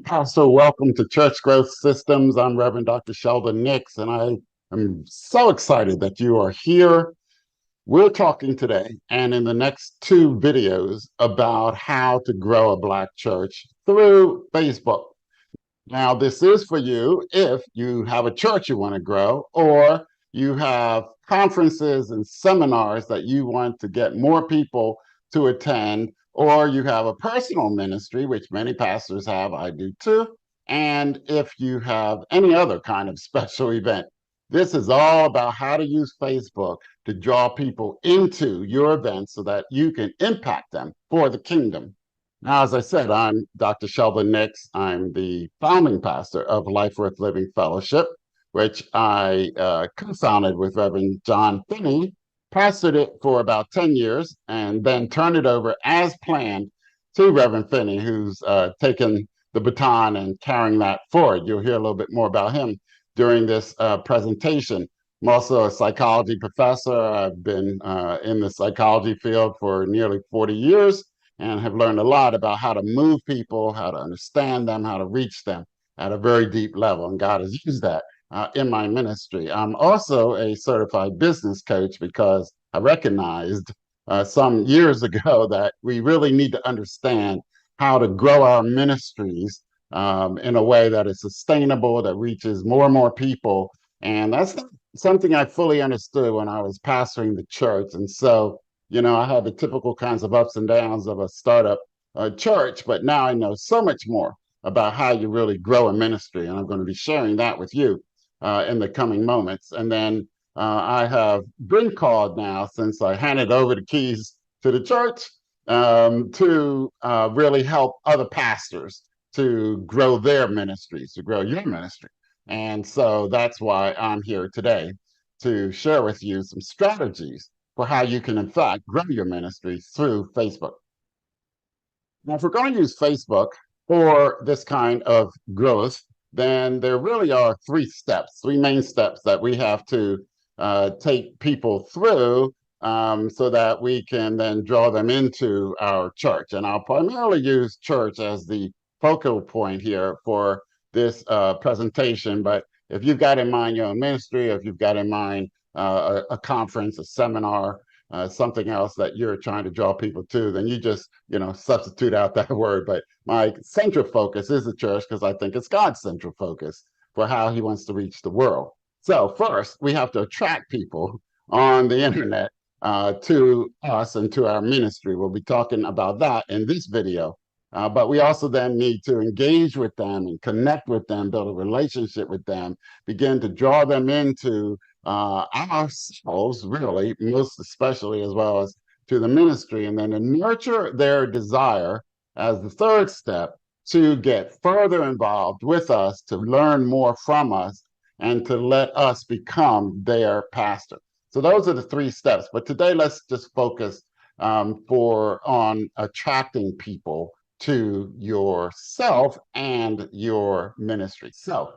Pastor, welcome to Church Growth Systems. I'm Reverend Dr. Sheldon Nix, and I am so excited that you are here. We're talking today and in the next two videos about how to grow a Black church through Facebook. Now, this is for you if you have a church you want to grow, or you have conferences and seminars that you want to get more people to attend, or you have a personal ministry, which many pastors have, I do too, and if you have any other kind of special event. This is all about how to use Facebook to draw people into your events so that you can impact them for the kingdom. Now, as I said, I'm Dr. Sheldon Nix. I'm the founding pastor of Life Worth Living Fellowship, which I co-founded with Reverend John Finney, pastored it for about 10 years, and then turned it over as planned to Reverend Finney, who's taken the baton and carrying that forward. You'll hear a little bit more about him during this presentation. I'm also a psychology professor. I've been in the psychology field for nearly 40 years and have learned a lot about how to move people, how to understand them, how to reach them at a very deep level. And God has used that in my ministry. I'm also a certified business coach because I recognized some years ago that we really need to understand how to grow our ministries in a way that is sustainable, that reaches more and more people. And that's something I fully understood when I was pastoring the church. And so I had the typical kinds of ups and downs of a startup church, but now I know so much more about how you really grow a ministry. And I'm going to be sharing that with you in the coming moments. And then I have been called now, since I handed over the keys to the church, to really help other pastors to grow their ministries, to grow your ministry. And so that's why I'm here today to share with you some strategies for how you can, in fact, grow your ministry through Facebook. Now, if we're going to use Facebook for this kind of growth, then there really are three main steps that we have to take people through so that we can then draw them into our church. And I'll primarily use church as the focal point here for this presentation. But if you've got in mind your own ministry, if you've got in mind a conference, a seminar, something else that you're trying to draw people to, then you just, substitute out that word. But my central focus is the church because I think it's God's central focus for how he wants to reach the world. So first, we have to attract people on the internet to us and to our ministry. We'll be talking about that in this video. But we also then need to engage with them and connect with them, build a relationship with them, begin to draw them into ourselves, really, most especially, as well as to the ministry, and then to nurture their desire as the third step to get further involved with us, to learn more from us, and to let us become their pastor. So those are the three steps. But today, let's just focus on attracting people to yourself and your ministry. So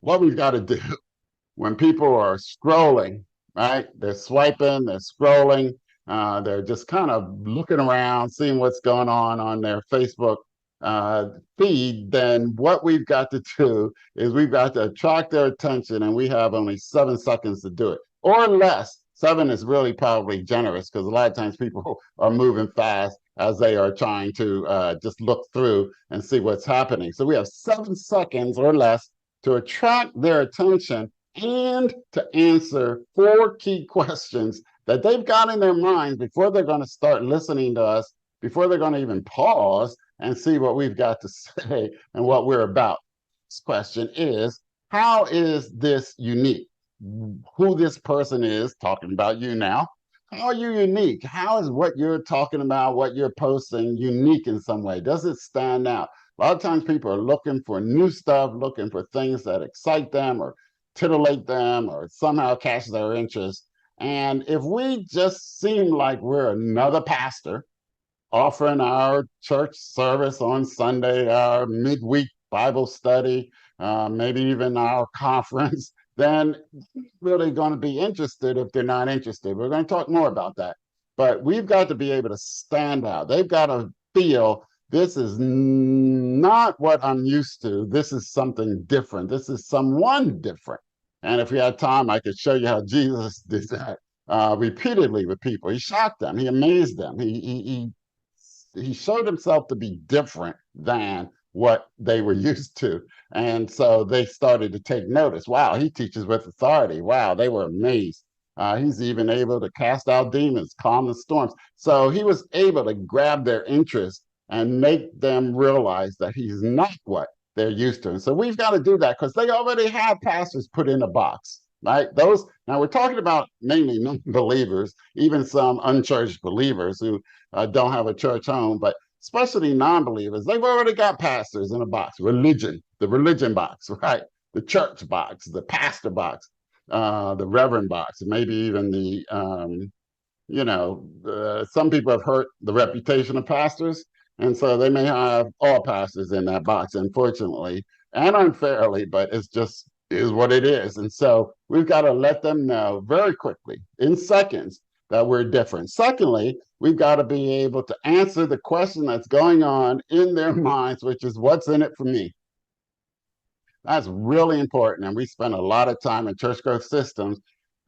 what we've got to do when people are scrolling, right? They're swiping, they're scrolling, they're just kind of looking around, seeing what's going on their Facebook feed. Then what we've got to do is we've got to attract their attention, and we have only 7 seconds to do it, or less. 7 is really probably generous because a lot of times people are moving fast as they are trying to just look through and see what's happening. So we have 7 seconds or less to attract their attention and to answer 4 key questions that they've got in their minds before they're going to start listening to us, before they're going to even pause and see what we've got to say and what we're about. This question is, how is this unique? Who this person is, talking about you now. How are you unique? How is what you're talking about, what you're posting, unique in some way? Does it stand out? A lot of times people are looking for new stuff, looking for things that excite them or titillate them or somehow catch their interest. And if we just seem like we're another pastor offering our church service on Sunday, our midweek Bible study, maybe even our conference, then really going to be interested if they're not interested. We're going to talk more about that. But we've got to be able to stand out. They've got to feel this is not what I'm used to. This is something different. This is someone different. And if we had time, I could show you how Jesus did that repeatedly with people. He shocked them. He amazed them. He showed himself to be different than what they were used to. And so they started to take notice. Wow, he teaches with authority. Wow, they were amazed. He's even able to cast out demons, calm the storms. So he was able to grab their interest and make them realize that he's not what they're used to. And so we've got to do that because they already have pastors put in a box, right? Those now we're talking about mainly non-believers, even some unchurched believers who don't have a church home, but especially non-believers, they've already got pastors in a box. Religion, the religion box, right? The church box, the pastor box, the reverend box, maybe even the some people have hurt the reputation of pastors, and so they may have all pastors in that box, unfortunately and unfairly, but it's just is what it is. And so we've got to let them know very quickly, in seconds, that we're different. Secondly, we've got to be able to answer the question that's going on in their minds, which is, what's in it for me? That's really important. And we spend a lot of time in church growth systems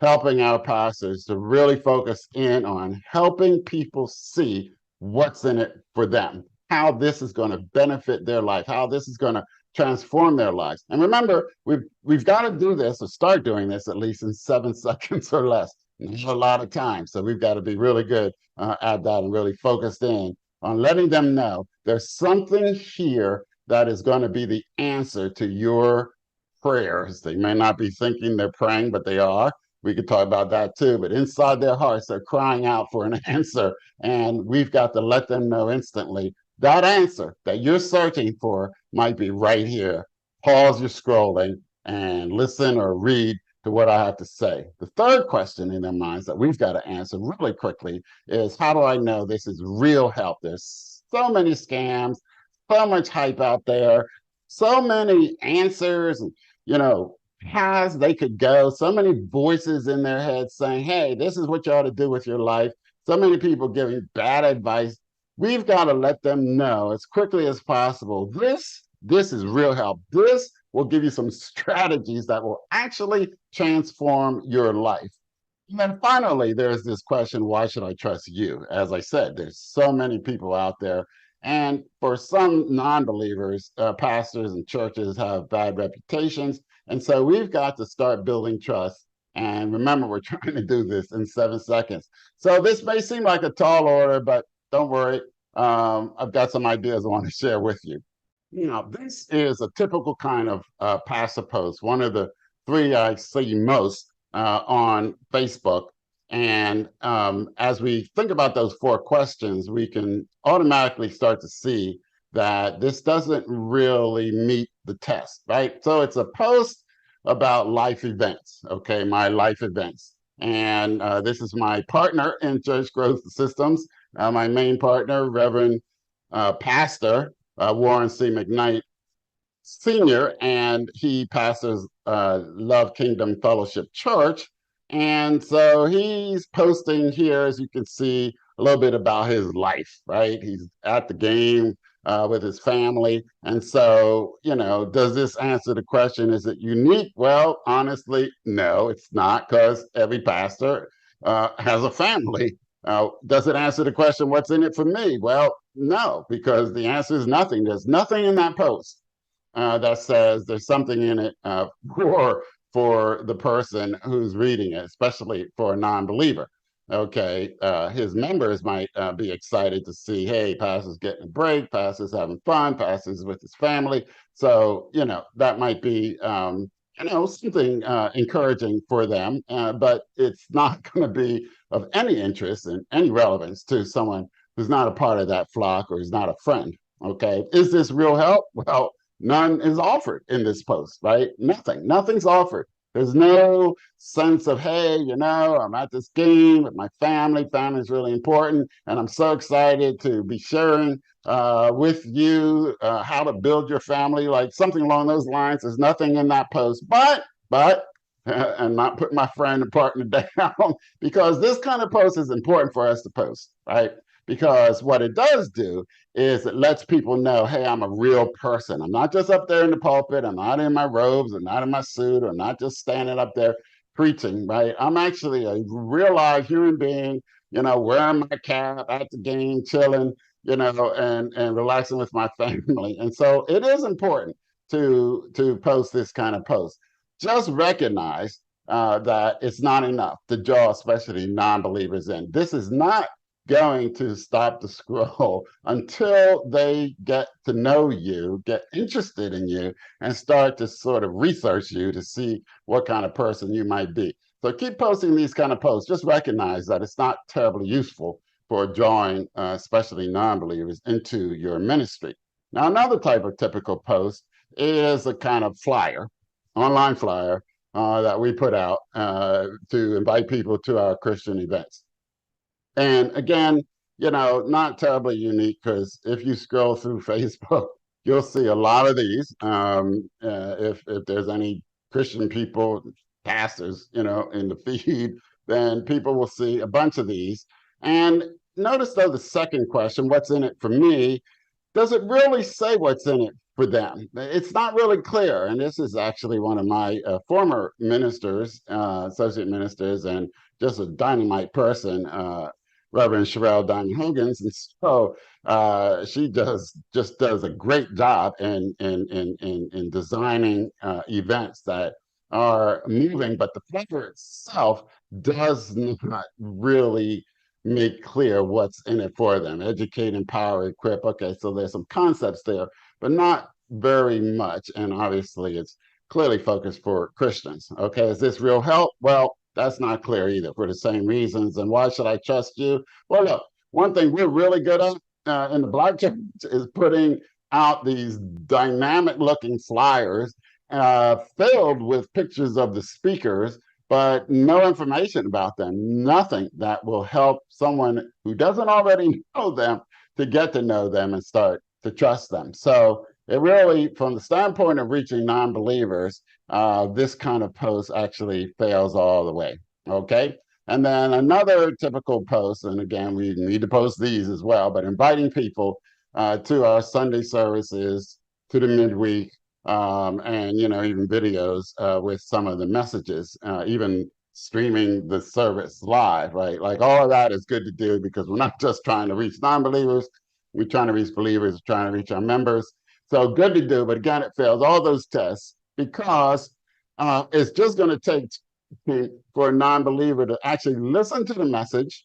helping our pastors to really focus in on helping people see what's in it for them, how this is going to benefit their life, how this is going to transform their lives. And remember, we've got to do this or start doing this at least in 7 seconds or less. Not a lot of time. So we've got to be really good at that and really focused in on letting them know there's something here that is going to be the answer to your prayers. They may not be thinking they're praying, but they are. We could talk about that too. But inside their hearts, they're crying out for an answer. And we've got to let them know instantly that answer that you're searching for might be right here. Pause your scrolling and listen or read to what I have to say. The third question in their minds that we've got to answer really quickly is, how do I know this is real help? There's so many scams, so much hype out there, so many answers, and paths they could go, so many voices in their head saying, hey, this is what you ought to do with your life. So many people giving bad advice. We've got to let them know as quickly as possible, this is real help. This will give you some strategies that will actually transform your life. And then finally, there's this question, why should I trust you? As I said, there's so many people out there. And for some non-believers, pastors and churches have bad reputations. And so we've got to start building trust. And remember, we're trying to do this in 7 seconds. So this may seem like a tall order, but don't worry. I've got some ideas I want to share with you. This is a typical kind of pastor post, one of the 3 I see most on Facebook. And as we think about those 4 questions, we can automatically start to see that this doesn't really meet the test, right? So it's a post about life events, okay, my life events. And this is my partner in Church Growth Systems, my main partner, Reverend Pastor Warren C. McKnight Sr., and he pastors Love Kingdom Fellowship Church. And so he's posting here, as you can see, a little bit about his life, right? He's at the game with his family. And so, does this answer the question, is it unique? Well, honestly, no, it's not, because every pastor has a family. Does it answer the question, what's in it for me? Well, no, because the answer is nothing. There's nothing in that post that says there's something in it for the person who's reading it, especially for a non-believer. Okay, his members might be excited to see, hey, pastor's getting a break, pastor's having fun, pastor's with his family. So, that might be, something encouraging for them, but it's not going to be of any interest and any relevance to someone who's not a part of that flock or is not a friend. Okay, is this real help? Well, none is offered in this post, right? Nothing's offered. There's no sense of, hey, I'm at this game with my family. Family is really important. And I'm so excited to be sharing with you how to build your family, like something along those lines. There's nothing in that post, but, and not put my friend and partner down, because this kind of post is important for us to post, right? because what it does do is it lets people know, hey, I'm a real person. I'm not just up there in the pulpit. I'm not in my robes. I'm not in my suit. I'm not just standing up there preaching, right? I'm actually a real live human being, wearing my cap at the game, chilling, and relaxing with my family. And so it is important to post this kind of post. Just recognize that it's not enough to draw especially non-believers in. This is not going to stop the scroll until they get to know you, get interested in you, and start to sort of research you to see what kind of person you might be. So keep posting these kind of posts. Just recognize that it's not terribly useful for drawing, especially non-believers, into your ministry. Now, another type of typical post is a kind of flyer, online flyer, that we put out to invite people to our Christian events. And again, not terribly unique, because if you scroll through Facebook, you'll see a lot of these. If there's any Christian people, pastors, in the feed, then people will see a bunch of these. And notice, though, the second question, what's in it for me? Does it really say what's in it for them? It's not really clear. And this is actually one of my former ministers, associate ministers, and just a dynamite person, Reverend Sherelle Diamond Huggins. And so she just does a great job in designing events that are moving, but the flyer itself does not really make clear what's in it for them. Educate, empower, equip. Okay, so there's some concepts there, but not very much. And obviously, it's clearly focused for Christians. Okay, is this real help? Well, that's not clear either, for the same reasons. And why should I trust you? Well, look, one thing we're really good at in the Black church is putting out these dynamic looking flyers filled with pictures of the speakers, but no information about them, nothing that will help someone who doesn't already know them to get to know them and start to trust them. So it really, from the standpoint of reaching non-believers, this kind of post actually fails all the way, okay? And then another typical post, and again, we need to post these as well, but inviting people to our Sunday services, to the midweek, and even videos with some of the messages, even streaming the service live, right? Like, all of that is good to do, because we're not just trying to reach non-believers, we're trying to reach believers, we're trying to reach our members. So good to do, but again, it fails all those tests, because it's just going to take for a non-believer to actually listen to the message.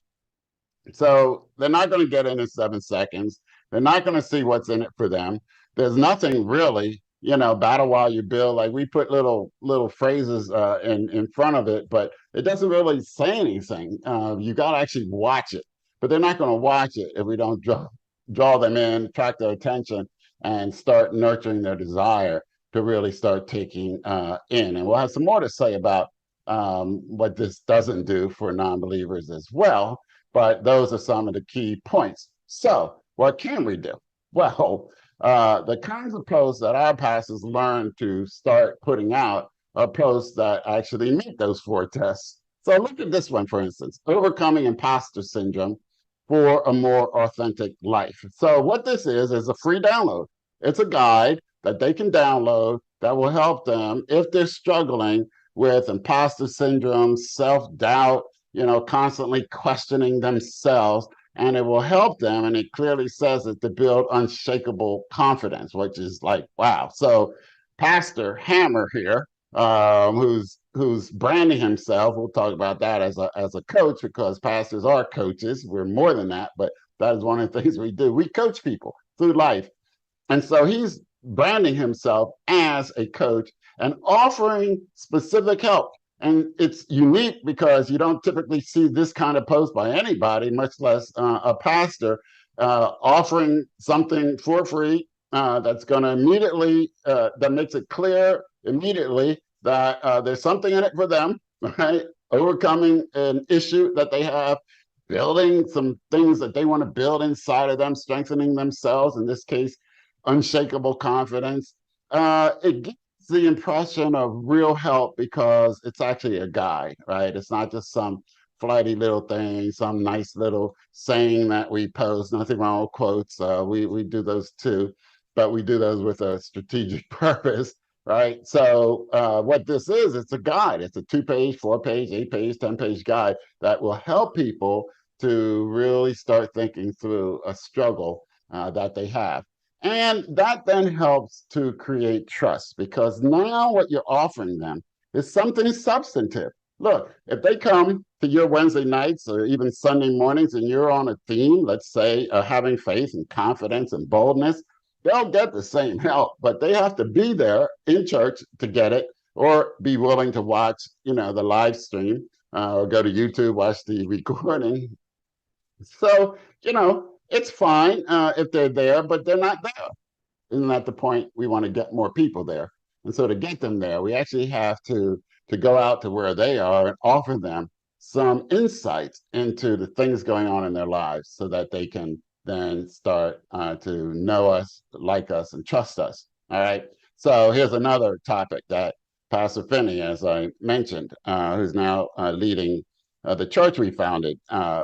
So they're not going to get in 7 seconds. They're not going to see what's in it for them. There's nothing really, battle while you build. Like, we put little phrases in front of it, but it doesn't really say anything. You got to actually watch it, but they're not going to watch it if we don't draw them in, attract their attention, and start nurturing their desire to really start taking in. And we'll have some more to say about what this doesn't do for non-believers as well. But those are some of the key points. So what can we do? Well, the kinds of posts that our pastors learn to start putting out are posts that actually meet those 4 tests. So look at this one, for instance: overcoming imposter syndrome for a more authentic life. So what this is a free download. It's a guide that they can download that will help them if they're struggling with imposter syndrome, self-doubt, constantly questioning themselves, and it will help them. And it clearly says it to build unshakable confidence, which is like, wow. So Pastor Hammer here, who's branding himself, we'll talk about that as a coach, because pastors are coaches. We're more than that, but that is one of the things we do. We coach people through life. And so he's branding himself as a coach and offering specific help. And it's unique because you don't typically see this kind of post by anybody, much less a pastor, offering something for free that's going to immediately, that makes it clear immediately that there's something in it for them, right? Overcoming an issue that they have, building some things that they want to build inside of them, strengthening themselves, in this case, unshakable confidence. It gives the impression of real help because it's actually a guide, right? It's not just some flighty little thing, some nice little saying that we post. Nothing wrong with quotes. We do those too, but we do those with a strategic purpose, right? So what this is, it's a guide. It's a 2-page, 4-page, 8-page, 10-page guide that will help people to really start thinking through a struggle that they have. And that then helps to create trust, because now what you're offering them is something substantive. Look, if they come to your Wednesday nights or even Sunday mornings and you're on a theme, let's say having faith and confidence and boldness, they'll get the same help, but they have to be there in church to get it, or be willing to watch, the live stream, or go to YouTube, watch the recording. So, it's fine if they're there, but they're not there. Isn't that the point? We want to get more people there. And so to get them there, we actually have to go out to where they are and offer them some insights into the things going on in their lives so that they can then start to know us, like us, and trust us. All right. So here's another topic that Pastor Finney, as I mentioned, who's now leading the church we founded,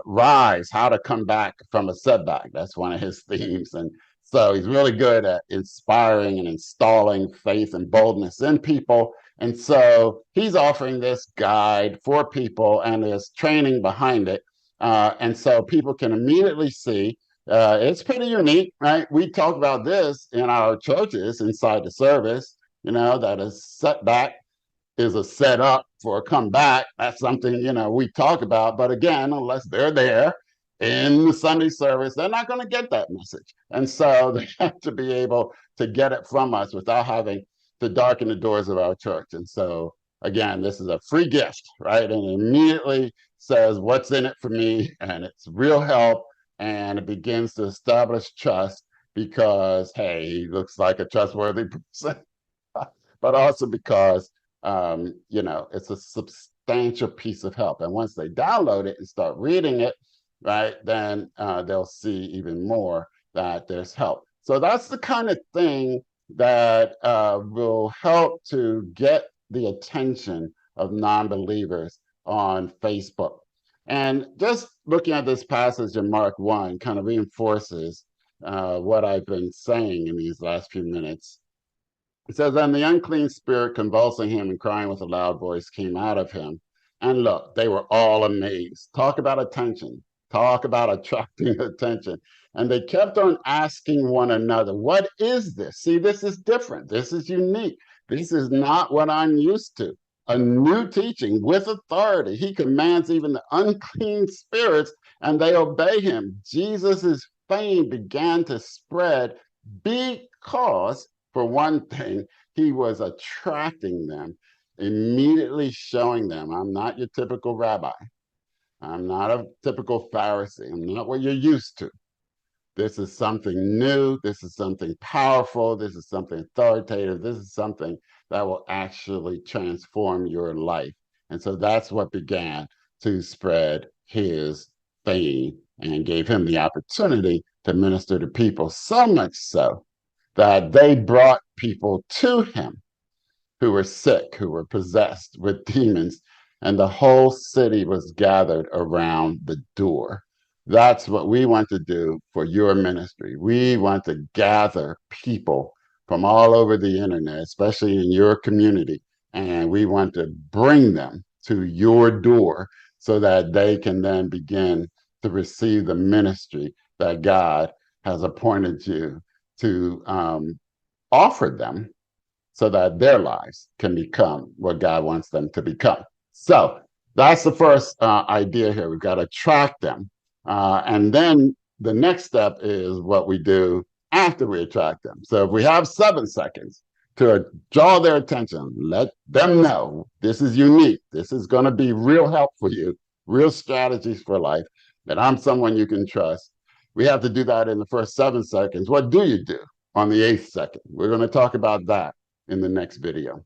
Rise, How to Come Back from a Setback. That's one of his themes. And so he's really good at inspiring and installing faith and boldness in people. And so he's offering this guide for people, and there's training behind it. And so people can immediately see it's pretty unique, right? We talk about this in our churches inside the service, that a setback is a setup for a comeback. That's something, we talk about. But again, unless they're there in the Sunday service, they're not going to get that message. And so they have to be able to get it from us without having to darken the doors of our church. And so, again, this is a free gift, right? And it immediately says what's in it for me, and it's real help. And it begins to establish trust because, hey, he looks like a trustworthy person, but also because it's a substantial piece of help. And once they download it and start reading it, right, then they'll see even more that there's help. So that's the kind of thing that will help to get the attention of non-believers on Facebook. And just looking at this passage in Mark 1 kind of reinforces what I've been saying in these last few minutes. It says, and the unclean spirit, convulsing him and crying with a loud voice, came out of him. And look, they were all amazed. Talk about attention. Talk about attracting attention. And they kept on asking one another, what is this? See, this is different. This is unique. This is not what I'm used to. A new teaching with authority. He commands even the unclean spirits, and they obey him. Jesus's fame began to spread because, for one thing, he was attracting them, immediately showing them, I'm not your typical rabbi. I'm not a typical Pharisee. I'm not what you're used to. This is something new. This is something powerful. This is something authoritative. This is something that will actually transform your life. And so that's what began to spread his fame and gave him the opportunity to minister to people, so much so that they brought people to him who were sick, who were possessed with demons, and the whole city was gathered around the door. That's what we want to do for your ministry. We want to gather people from all over the internet, especially in your community, and we want to bring them to your door so that they can then begin to receive the ministry that God has appointed you to offer them, so that their lives can become what God wants them to become. So that's the first idea here. We've got to attract them. And then the next step is what we do after we attract them. So if we have 7 seconds to draw their attention, let them know this is unique. This is going to be real help for you, real strategies for life, that I'm someone you can trust. We have to do that in the first 7 seconds. What do you do on the 8th second? We're going to talk about that in the next video.